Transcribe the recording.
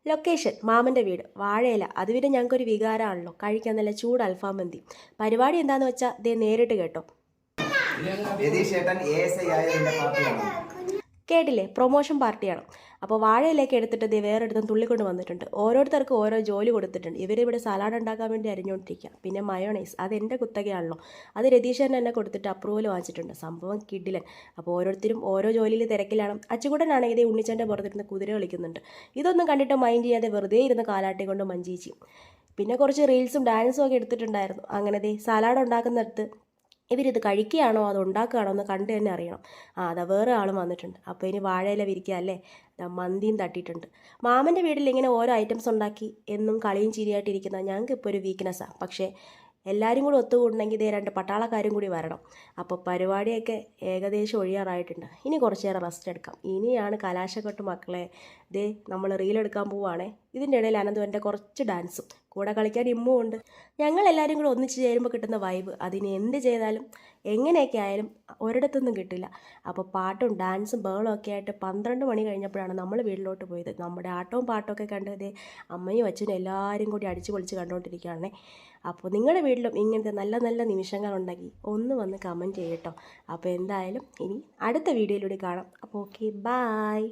Location മാമൻ്റെ വീട്, വാഴയില. അത് പിന്നെ ഞങ്ങൾക്കൊരു വികാരമാണല്ലോ, കഴിക്കാൻ നല്ല ചൂട് അൽഫാം മന്തി. പരിപാടി എന്താണെന്ന് വെച്ചാൽ ദേ നേരിട്ട് കേട്ടോ. കേട്ടില്ലേ, പ്രൊമോഷൻ പാർട്ടിയാണ്. അപ്പോൾ വാഴയിലേക്ക് എടുത്തിട്ട് ദേ വേറെടുത്തും തുള്ളിക്കൊണ്ട് വന്നിട്ടുണ്ട്. ഓരോരുത്തർക്കും ഓരോ ജോലി കൊടുത്തിട്ടുണ്ട്. ഇവരിവിടെ സലാഡ് ഉണ്ടാക്കാൻ വേണ്ടി അരിഞ്ഞുകൊണ്ടിരിക്കുക. പിന്നെ മയോണൈസ്, അത് എൻ്റെ കുത്തകയാണല്ലോ, അത് രതീശൻ എന്നെ കൊടുത്തിട്ട് അപ്രൂവൽ വാങ്ങിച്ചിട്ടുണ്ട്. സംഭവം കിഡിലൻ. അപ്പോൾ ഓരോരുത്തരും ഓരോ ജോലിയിൽ തിരക്കിലാണ്. അച്ചുകൂടനാണെങ്കിൽ ഇതേ ഉണ്ണിച്ചൻ്റെ പുറത്തിരുന്ന് കുതിര കളിക്കുന്നുണ്ട്. ഇതൊന്നും കണ്ടിട്ട് മൈൻഡ് ചെയ്യാതെ വെറുതെ ഇരുന്ന് കാലാട്ടി കൊണ്ട് മഞ്ചീച്ചി. പിന്നെ കുറച്ച് റീൽസും ഡാൻസും ഒക്കെ എടുത്തിട്ടുണ്ടായിരുന്നു. അങ്ങനെ ദേ സലാഡ് ഉണ്ടാക്കുന്നിടത്ത് ഇവരിത് കഴിക്കുകയാണോ അത് ഉണ്ടാക്കുകയാണോ എന്ന് കണ്ടു തന്നെ അറിയണം. അതാ വേറെ ആളും വന്നിട്ടുണ്ട്. അപ്പോൾ ഇനി വാഴയില വിരിക്കുക അല്ലേ. മന്തിയും തട്ടിയിട്ടുണ്ട്. മാമൻ്റെ വീട്ടിൽ ഇങ്ങനെ ഓരോ ഐറ്റംസ് ഉണ്ടാക്കി എന്നും കളിയും ചിരിയായിട്ടിരിക്കുന്ന ഞങ്ങൾക്ക് ഇപ്പോൾ ഒരു വീക്ക്നെസ്സാണ്. പക്ഷേ എല്ലാവരും കൂടി ഒത്തുകൂടണമെങ്കിൽ ഇതേ 2 പട്ടാളക്കാരും കൂടി വരണം. അപ്പോൾ പരിപാടിയൊക്കെ ഏകദേശം ഒഴിയാറായിട്ടുണ്ട്. ഇനി കുറച്ച് നേരം റെസ്റ്റ് എടുക്കാം. ഇനിയാണ് കലാശക്കൊട്ട് മക്കളെ. ദേ നമ്മൾ റീലെടുക്കാൻ പോവുകയാണേ. ഇതിൻ്റെ ഇടയിൽ അനന്തുവൻ്റെ കുറച്ച് ഡാൻസും കൂടെ കളിക്കാൻ ഇമ്മും ഉണ്ട്. ഞങ്ങളെല്ലാവരും കൂടി ഒന്നിച്ച് ചേരുമ്പോൾ കിട്ടുന്ന വൈബ് അതിന് എന്ത് ചെയ്താലും എങ്ങനെയൊക്കെ ആയാലും ഒരിടത്തൊന്നും കിട്ടില്ല. അപ്പോൾ പാട്ടും ഡാൻസും ബഹളവും ഒക്കെ ആയിട്ട് 12 മണി കഴിഞ്ഞപ്പോഴാണ് നമ്മൾ വീട്ടിലോട്ട് പോയത്. നമ്മുടെ ആട്ടവും പാട്ടൊക്കെ കണ്ട് ദേ അമ്മയും അച്ഛനും എല്ലാവരും കൂടി അടിച്ചു പൊളിച്ച് കണ്ടുകൊണ്ടിരിക്കുകയാണേ. അപ്പോൾ നിങ്ങളുടെ വീട്ടിലും ഇങ്ങനത്തെ നല്ല നല്ല നിമിഷങ്ങളുണ്ടെങ്കിൽ ഒന്ന് വന്ന് കമൻറ്റ് ചെയ്യട്ടോ. അപ്പോൾ എന്തായാലും ഇനി അടുത്ത വീഡിയോയിലൂടെ കാണാം. അപ്പോൾ ഓക്കെ, ബായ്.